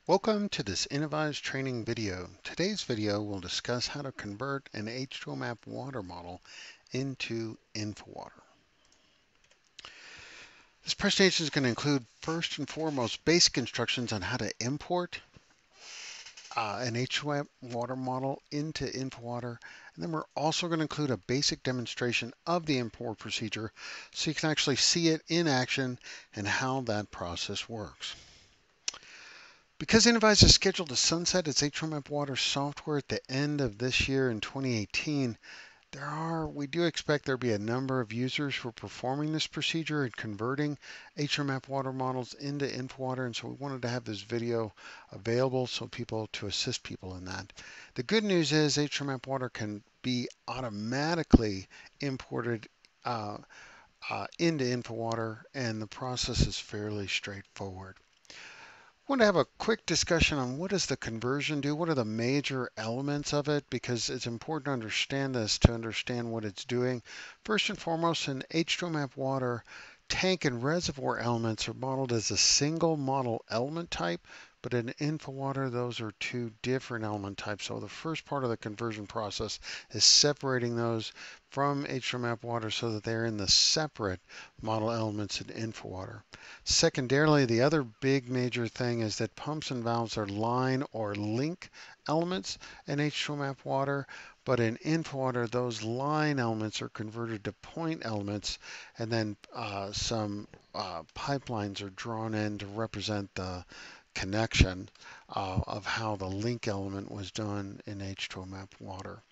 Welcome to this InfoWater training video. Today's video will discuss how to convert an H2OMAP water model into InfoWater. This presentation is going to include first and foremost basic instructions on how to import an H2OMAP water model into InfoWater, and then we're also going to include a basic demonstration of the import procedure so you can actually see it in action and how that process works. Because InfoWater is scheduled to sunset its H2OMAP Water software at the end of this year in 2018, we do expect there to be a number of users who are performing this procedure and converting H2OMAP water models into InfoWater, and so we wanted to have this video available to assist people in that. The good news is H2OMAP water can be automatically imported into InfoWater, and the process is fairly straightforward. I want to have a quick discussion on what does the conversion do? What are the major elements of it? Because it's important to understand this to understand what it's doing. First and foremost, in H2OMAP water, tank and reservoir elements are modeled as a single model element type, but in InfoWater, those are two different element types. So the first part of the conversion process is separating those from H2OMAP water so that they're in the separate model elements in InfoWater. Secondarily, the other big major thing is that pumps and valves are line or link elements in H2OMAP water, but in InfoWater, those line elements are converted to point elements, and then some pipelines are drawn in to represent the connection of how the link element was done in H2OMAP water.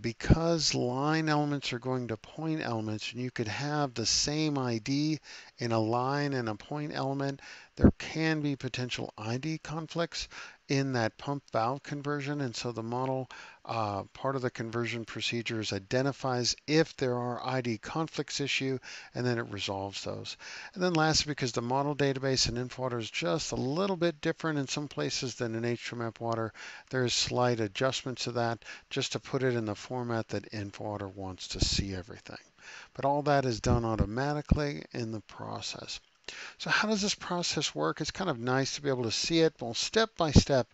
Because line elements are going to point elements, and you could have the same ID in a line and a point element, there can be potential ID conflicts in that pump valve conversion, and so the model part of the conversion procedures identifies if there are ID conflicts issue, and then it resolves those. And then lastly, because the model database in InfoWater is just a little bit different in some places than in H2OMAP water, there's slight adjustments to that just to put it in the format that InfoWater wants to see everything. But all that is done automatically in the process. So how does this process work? It's kind of nice to be able to see it. Well, step by step,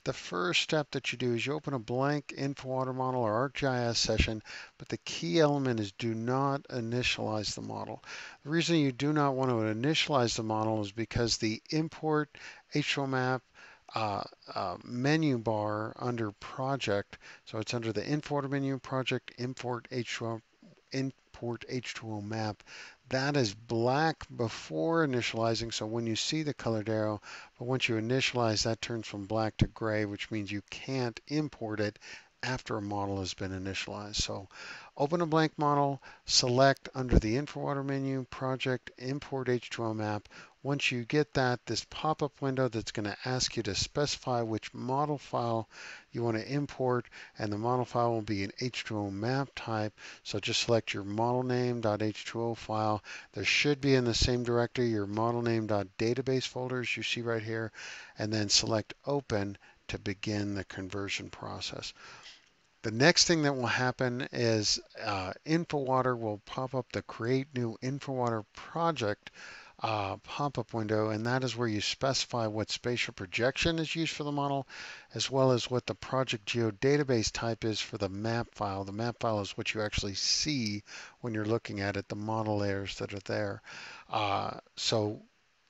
the first step that you do is you open a blank InfoWater model or ArcGIS session, but the key element is do not initialize the model. The reason you do not want to initialize the model is because the import H2OMAP menu bar under project, so it's under the InfoWater menu, project, import H2OMAP. That is black before initializing, so when you see the colored arrow, but once you initialize, that turns from black to gray, which means you can't import it after a model has been initialized. So open a blank model, select under the InfoWater menu, project, import H2OMAP. Once you get that, this pop-up window that's going to ask you to specify which model file you want to import, and the model file will be an H2OMAP type. So just select your model name.h2o file. There should be in the same directory your model name.database folders you see right here, and then select open to begin the conversion process. The next thing that will happen is InfoWater will pop up the Create New InfoWater Project pop-up window, and that is where you specify what spatial projection is used for the model, as well as what the project geodatabase type is for the map file. The map file is what you actually see when you're looking at it, the model layers that are there. So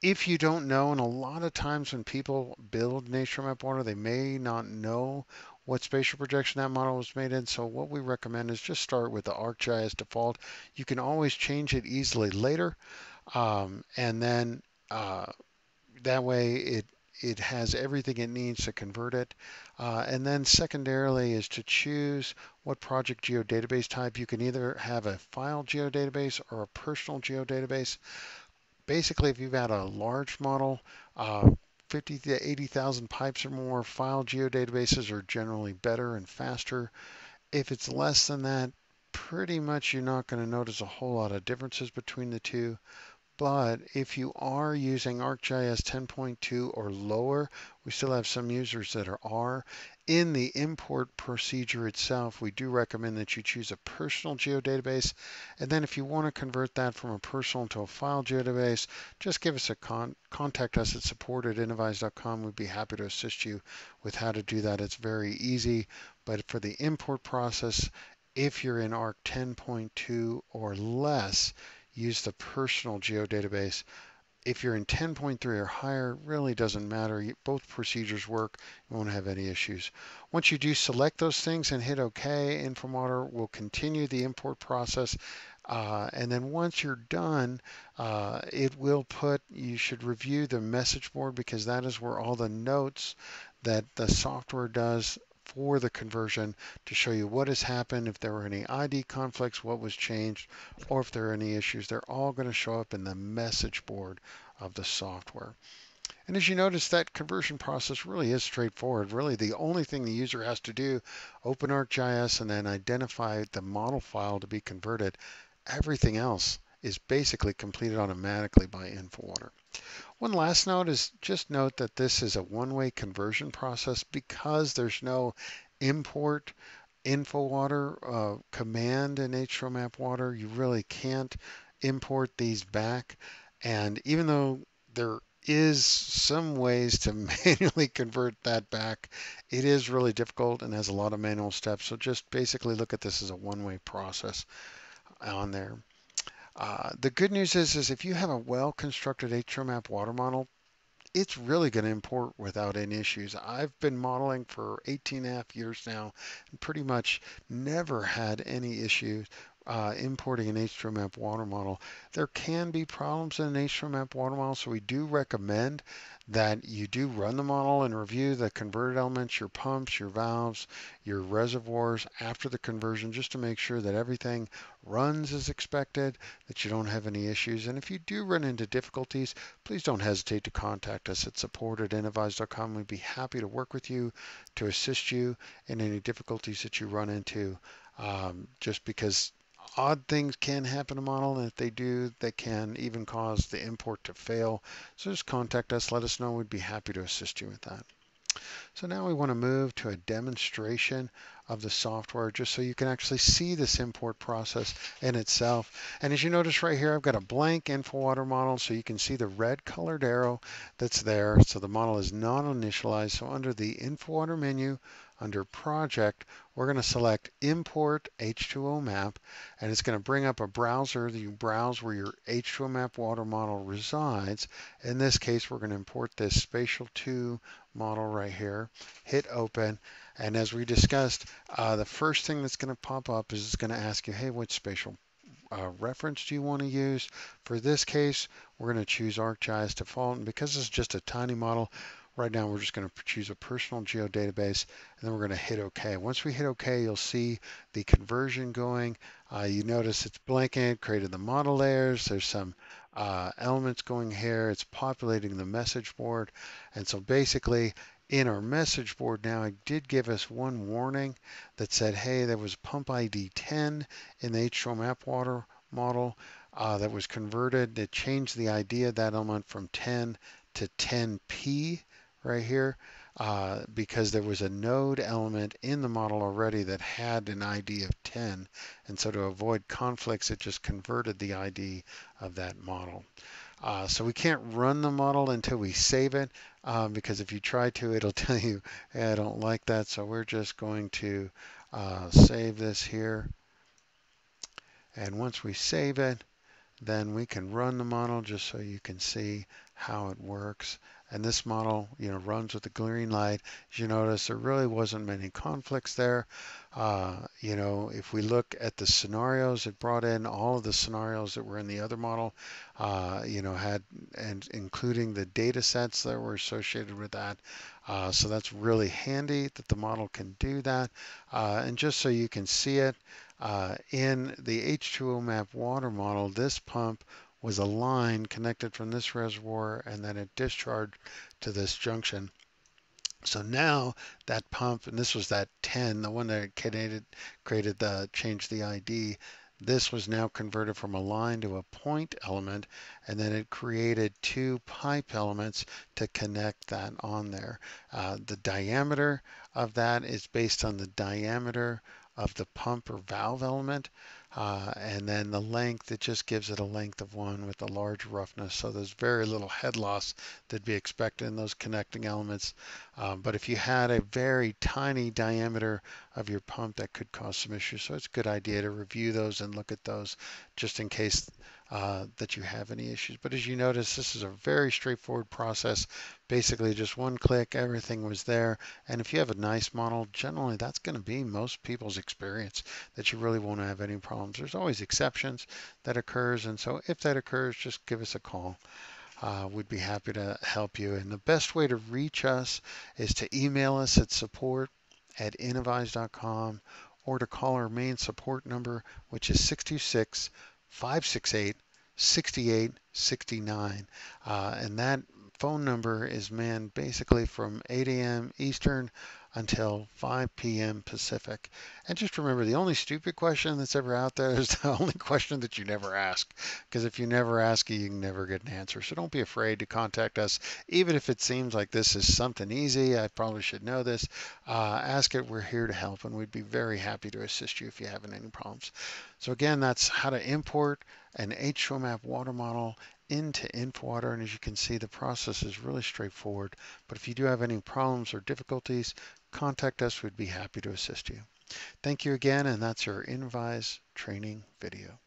if you don't know, and a lot of times when people build H2OMAP water, they may not know what spatial projection that model was made in. So what we recommend is just start with the ArcGIS default. You can always change it easily later. And then that way it has everything it needs to convert it. And then secondarily is to choose what project geodatabase type. You can either have a file geodatabase or a personal geodatabase. Basically, if you've got a large model, 50 to 80,000 pipes or more, file geodatabases are generally better and faster. If it's less than that, pretty much you're not going to notice a whole lot of differences between the two. But if you are using ArcGIS 10.2 or lower, we still have some users that are. In the import procedure itself, we do recommend that you choose a personal geodatabase. And then if you want to convert that from a personal to a file geodatabase, just give us a contact us at support@innovise.com. We'd be happy to assist you with how to do that. It's very easy. But for the import process, if you're in ARC 10.2 or less, use the personal geodatabase. If you're in 10.3 or higher, really doesn't matter. Both procedures work. You won't have any issues. Once you do select those things and hit OK, InfoWater will continue the import process. And then once you're done, you should review the message board because that is where all the notes that the software does for the conversion to show you what has happened, if there were any ID conflicts, what was changed, or if there are any issues. They're all going to show up in the message board of the software. And as you notice, that conversion process really is straightforward. Really, the only thing the user has to do, open ArcGIS and then identify the model file to be converted. Everything else is basically completed automatically by InfoWater. One last note is just note that this is a one-way conversion process because there's no import InfoWater command in H2OMAP Water. You really can't import these back. And even though there is some ways to manually convert that back, it is really difficult and has a lot of manual steps. So just basically look at this as a one-way process on there. The good news is if you have a well-constructed H2OMAP water model, it's really going to import without any issues. I've been modeling for 18.5 years now and pretty much never had any issues importing an H2OMAP water model. There can be problems in an H2OMAP water model, so we do recommend that you do run the model and review the converted elements, your pumps, your valves, your reservoirs after the conversion, just to make sure that everything runs as expected, that you don't have any issues. And if you do run into difficulties, please don't hesitate to contact us at support@innovise.com. We'd be happy to work with you to assist you in any difficulties that you run into, just because odd things can happen to model, and if they do, they can even cause the import to fail. So just contact us, let us know. We'd be happy to assist you with that. So now we want to move to a demonstration of the software just so you can actually see this import process in itself. And as you notice right here, I've got a blank InfoWater model, so you can see the red colored arrow that's there. So the model is non-initialized. So under the InfoWater menu, under Project, we're going to select Import H2OMAP, and it's going to bring up a browser that you browse where your H2OMAP water model resides. In this case, we're going to import this Spatial 2 model right here. Hit Open, and as we discussed, the first thing that's going to pop up is it's going to ask you, hey, what spatial reference do you want to use? For this case, we're going to choose ArcGIS default, and because this is just a tiny model, right now we're just going to choose a personal geodatabase, and then we're going to hit OK. Once we hit OK, you'll see the conversion going. You notice it's blanking, created the model layers. There's some elements going here. It's populating the message board. And so basically, in our message board now, it did give us one warning that said, hey, there was pump ID 10 in the H2OMAP water model that was converted. It changed the ID of that element from 10 to 10p right here because there was a node element in the model already that had an ID of 10. And so to avoid conflicts, it just converted the ID of that model. So we can't run the model until we save it because if you try to, it'll tell you, hey, I don't like that. So we're just going to save this here. And once we save it, then we can run the model just so you can see how it works. And this model, runs with the green light. As you notice, there really wasn't many conflicts there. If we look at the scenarios, it brought in all of the scenarios that were in the other model, and including the data sets that were associated with that. So that's really handy that the model can do that. And just so you can see it, in the H2OMAP water model, this pump was a line connected from this reservoir and then it discharged to this junction. So now that pump, and this was that 10, the one that changed the ID, This was now converted from a line to a point element, and then it created two pipe elements to connect that on there. The diameter of that is based on the diameter of the pump or valve element, and then the length, it just gives it a length of one with a large roughness, so there's very little head loss that'd be expected in those connecting elements. But if you had a very tiny diameter of your pump, that could cause some issues, so it's a good idea to review those and look at those just in case that you have any issues. But as you notice, this is a very straightforward process. Basically just one click, everything was there. And if you have a nice model, generally that's going to be most people's experience, that you really won't have any problems. There's always exceptions that occurs, and so if that occurs, just give us a call. We'd be happy to help you. And the best way to reach us is to email us at support@innovise.com, or to call our main support number, which is 626-568-6869. And that phone number is manned basically from 8 a.m. Eastern until 5 p.m. Pacific. And just remember, the only stupid question that's ever out there is the only question that you never ask. Because if you never ask it, you can never get an answer. So don't be afraid to contact us, even if it seems like this is something easy. I probably should know this. Ask it. We're here to help, and we'd be very happy to assist you if you're having any problems. So again, that's how to import an H2OMAP water model into InfoWater, and as you can see, the process is really straightforward. But if you do have any problems or difficulties, contact us. We'd be happy to assist you. Thank you again, and that's your InVise training video.